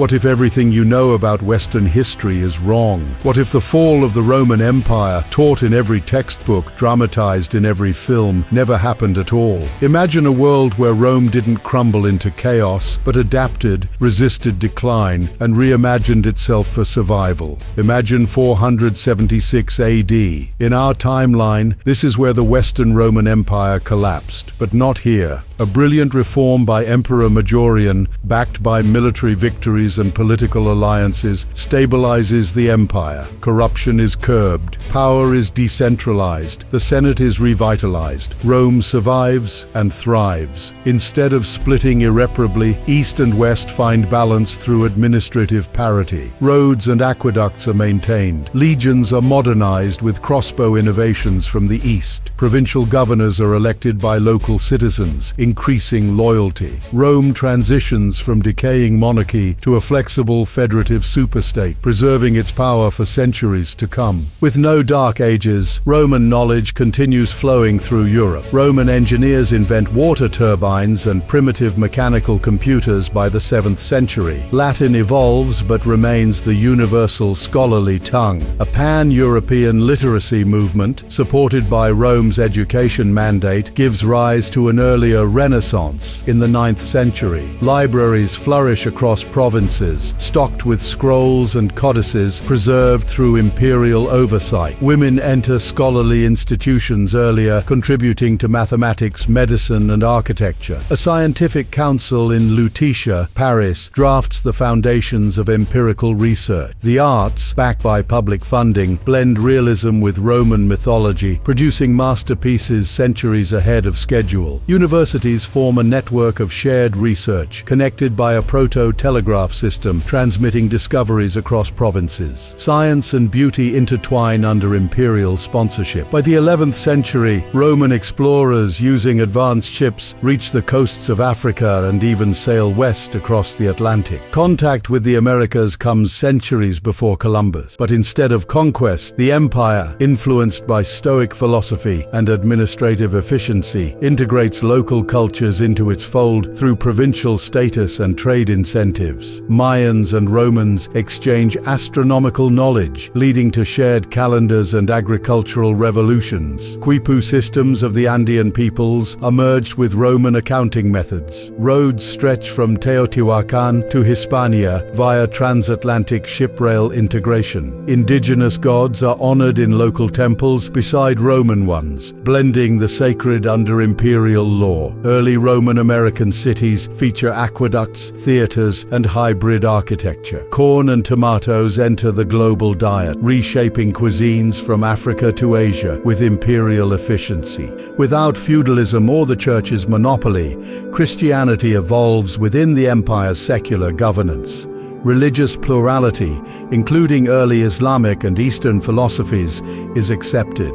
What if everything you know about Western history is wrong? What if the fall of the Roman Empire, taught in every textbook, dramatized in every film, never happened at all? Imagine a world where Rome didn't crumble into chaos, but adapted, resisted decline, and reimagined itself for survival. Imagine 476 AD. In our timeline, this is where the Western Roman Empire collapsed, but not here. A brilliant reform by Emperor Majorian, backed by military victories and political alliances, stabilizes the empire. Corruption is curbed. Power is decentralized. The Senate is revitalized. Rome survives and thrives. Instead of splitting irreparably, East and West find balance through administrative parity. Roads and aqueducts are maintained. Legions are modernized with crossbow innovations from the East. Provincial governors are elected by local citizens, increasing loyalty. Rome transitions from decaying monarchy to a flexible federative superstate, preserving its power for centuries to come. With no dark ages, Roman knowledge continues flowing through Europe. Roman engineers invent water turbines and primitive mechanical computers by the 7th century. Latin evolves but remains the universal scholarly tongue. A pan-European literacy movement, supported by Rome's education mandate, gives rise to an earlier Renaissance. In the 9th century, libraries flourish across provinces, stocked with scrolls and codices preserved through imperial oversight. Women enter scholarly institutions earlier, contributing to mathematics, medicine, and architecture. A scientific council in Lutetia, Paris, drafts the foundations of empirical research. The arts, backed by public funding, blend realism with Roman mythology, producing masterpieces centuries ahead of schedule. Universities form a network of shared research, connected by a proto-telegraph system, transmitting discoveries across provinces. Science and beauty intertwine under imperial sponsorship. By the 11th century, Roman explorers using advanced ships reach the coasts of Africa and even sail west across the Atlantic. Contact with the Americas comes centuries before Columbus. But instead of conquest, the empire, influenced by Stoic philosophy and administrative efficiency, integrates local cultures into its fold through provincial status and trade incentives. Mayans and Romans exchange astronomical knowledge, leading to shared calendars and agricultural revolutions. Quipu systems of the Andean peoples are merged with Roman accounting methods. Roads stretch from Teotihuacan to Hispania via transatlantic ship rail integration. Indigenous gods are honored in local temples beside Roman ones, blending the sacred under imperial law. Early Roman American cities feature aqueducts, theaters, and hybrid architecture. Corn and tomatoes enter the global diet, reshaping cuisines from Africa to Asia with imperial efficiency. Without feudalism or the church's monopoly, Christianity evolves within the empire's secular governance. Religious plurality, including early Islamic and Eastern philosophies, is accepted.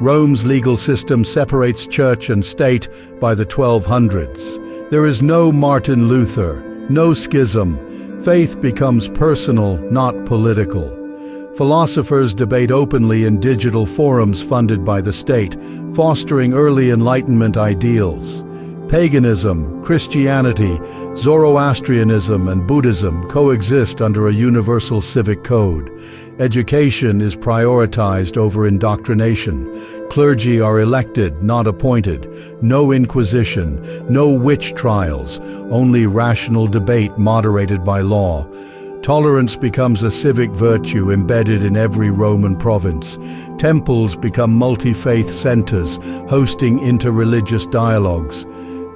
Rome's legal system separates church and state by the 1200s. There is no Martin Luther, no schism. Faith becomes personal, not political. Philosophers debate openly in digital forums funded by the state, fostering early Enlightenment ideals. Paganism, Christianity, Zoroastrianism, and Buddhism coexist under a universal civic code. Education is prioritized over indoctrination. Clergy are elected, not appointed. No inquisition, no witch trials, only rational debate moderated by law. Tolerance becomes a civic virtue embedded in every Roman province. Temples become multi-faith centers, hosting interreligious dialogues.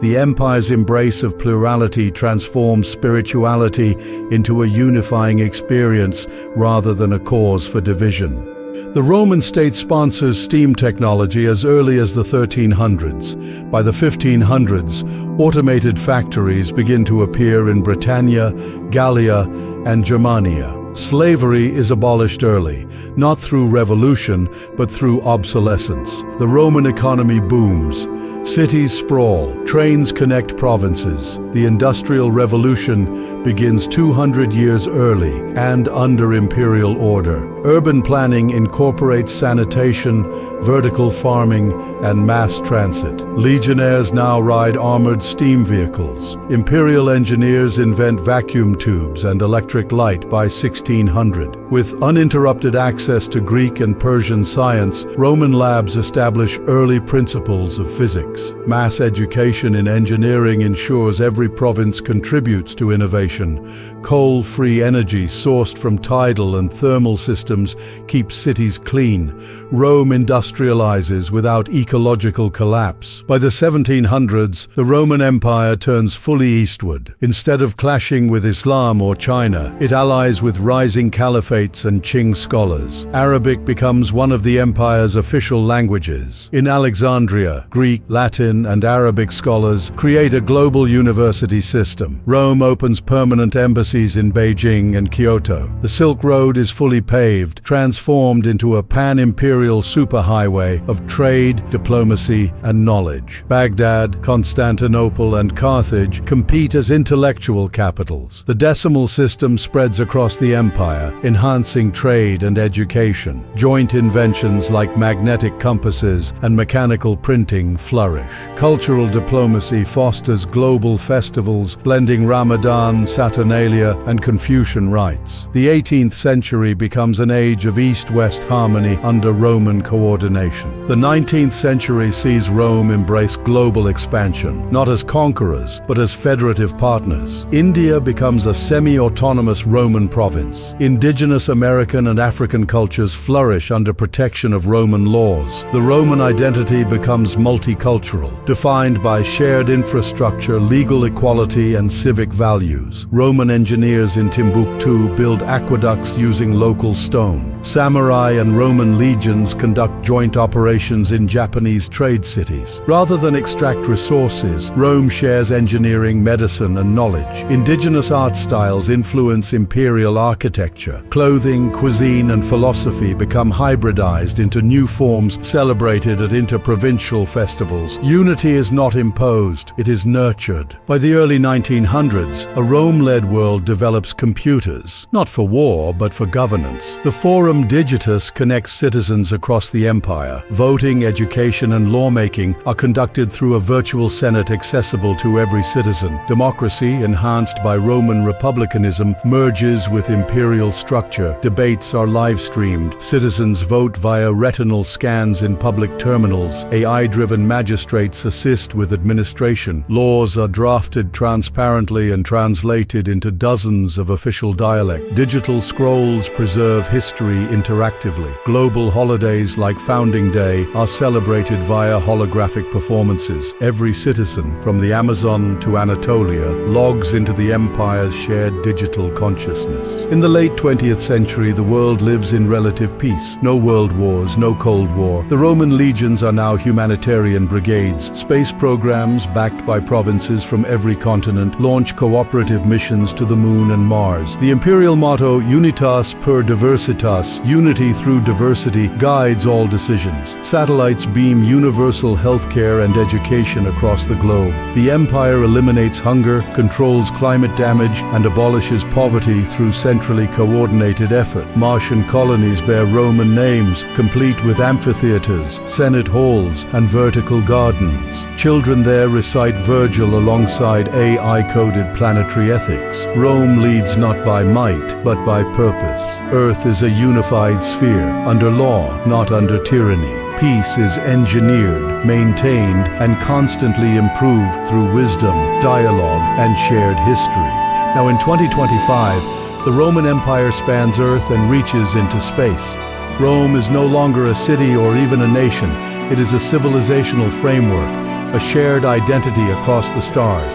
The empire's embrace of plurality transforms spirituality into a unifying experience rather than a cause for division. The Roman state sponsors steam technology as early as the 1300s. By the 1500s, automated factories begin to appear in Britannia, Gallia, and Germania. Slavery is abolished early, not through revolution, but through obsolescence. The Roman economy booms. Cities sprawl, trains connect provinces. The Industrial Revolution begins 200 years early and under imperial order. Urban planning incorporates sanitation, vertical farming, and mass transit. Legionnaires now ride armored steam vehicles. Imperial engineers invent vacuum tubes and electric light by 1600. With uninterrupted access to Greek and Persian science, Roman labs establish early principles of physics. Mass education in engineering ensures every province contributes to innovation. Coal-free energy sourced from tidal and thermal systems keeps cities clean. Rome industrializes without ecological collapse. By the 1700s, the Roman Empire turns fully eastward. Instead of clashing with Islam or China, it allies with rising caliphates and Qing scholars. Arabic becomes one of the empire's official languages. In Alexandria, Greek, Latin, and Arabic scholars create a global university system. Rome opens permanent embassies in Beijing and Kyoto. The Silk Road is fully paved, transformed into a pan-imperial superhighway of trade, diplomacy, and knowledge. Baghdad, Constantinople, and Carthage compete as intellectual capitals. The decimal system spreads across the empire, enhancing trade and education. Joint inventions like magnetic compasses and mechanical printing flourish. Cultural diplomacy fosters global festivals, blending Ramadan, Saturnalia, and Confucian rites. The 18th century becomes an age of East-West harmony under Roman coordination. The 19th century sees Rome embrace global expansion, not as conquerors, but as federative partners. India becomes a semi-autonomous Roman province. Indigenous American and African cultures flourish under protection of Roman laws. The Roman identity becomes multicultural, defined by shared infrastructure, legal equality, and civic values. Roman engineers in Timbuktu build aqueducts using local stone. Samurai and Roman legions conduct joint operations in Japanese trade cities. Rather than extract resources, Rome shares engineering, medicine, and knowledge. Indigenous art styles influence imperial architecture. Clothing, cuisine, and philosophy become hybridized into new forms celebrated at interprovincial festivals. Unity is not imposed, it is nurtured. By the early 1900s, a Rome-led world develops computers, not for war, but for governance. The Forum Digitus connects citizens across the empire. Voting, education, and lawmaking are conducted through a virtual Senate accessible to every citizen. Democracy, enhanced by Roman republicanism, merges with imperial structure. Debates are live-streamed. Citizens vote via retinal scans in public terminals. AI-driven magistrates assist with administration. Laws are drafted transparently and translated into dozens of official dialects. Digital scrolls preserve history interactively. Global holidays like Founding Day are celebrated via holographic performances. Every citizen, from the Amazon to Anatolia, logs into the empire's shared digital consciousness. In the late 20th century, the world lives in relative peace. No world wars, no Cold War. The Roman legions are now humanitarian brigades. Space programs, backed by provinces from every continent, launch cooperative missions to the Moon and Mars. The imperial motto, Unitas per Diversitas, unity through diversity, guides all decisions. Satellites beam universal healthcare and education across the globe. The empire eliminates hunger, controls climate damage, and abolishes poverty through centrally coordinated effort. Martian colonies bear Roman names, complete with amphitheaters, senate halls, and vertical gardens. Children there recite Virgil alongside AI-coded planetary ethics. Rome leads not by might, but by purpose. Earth is a unified sphere, under law, not under tyranny. Peace is engineered, maintained, and constantly improved through wisdom, dialogue, and shared history. Now in 2025, the Roman Empire spans Earth and reaches into space. Rome is no longer a city or even a nation. It is a civilizational framework, a shared identity across the stars.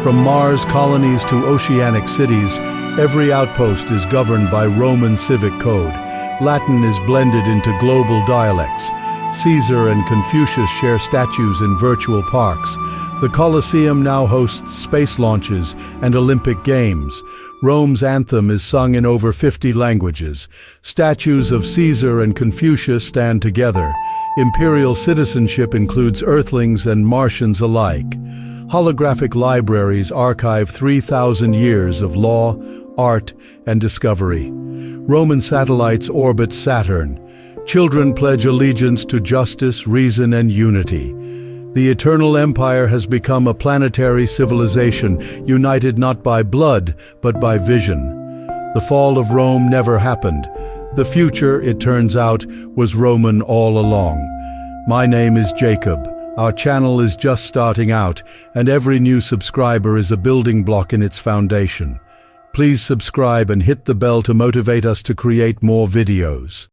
From Mars colonies to oceanic cities, every outpost is governed by Roman civic code. Latin is blended into global dialects. Caesar and Confucius share statues in virtual parks. The Colosseum now hosts space launches and Olympic Games. Rome's anthem is sung in over 50 languages. Statues of Caesar and Confucius stand together. Imperial citizenship includes Earthlings and Martians alike. Holographic libraries archive 3,000 years of law, art, and discovery. Roman satellites orbit Saturn. Children pledge allegiance to justice, reason, and unity. The Eternal Empire has become a planetary civilization, united not by blood, but by vision. The fall of Rome never happened. The future, it turns out, was Roman all along. My name is Jacob. Our channel is just starting out, and every new subscriber is a building block in its foundation. Please subscribe and hit the bell to motivate us to create more videos.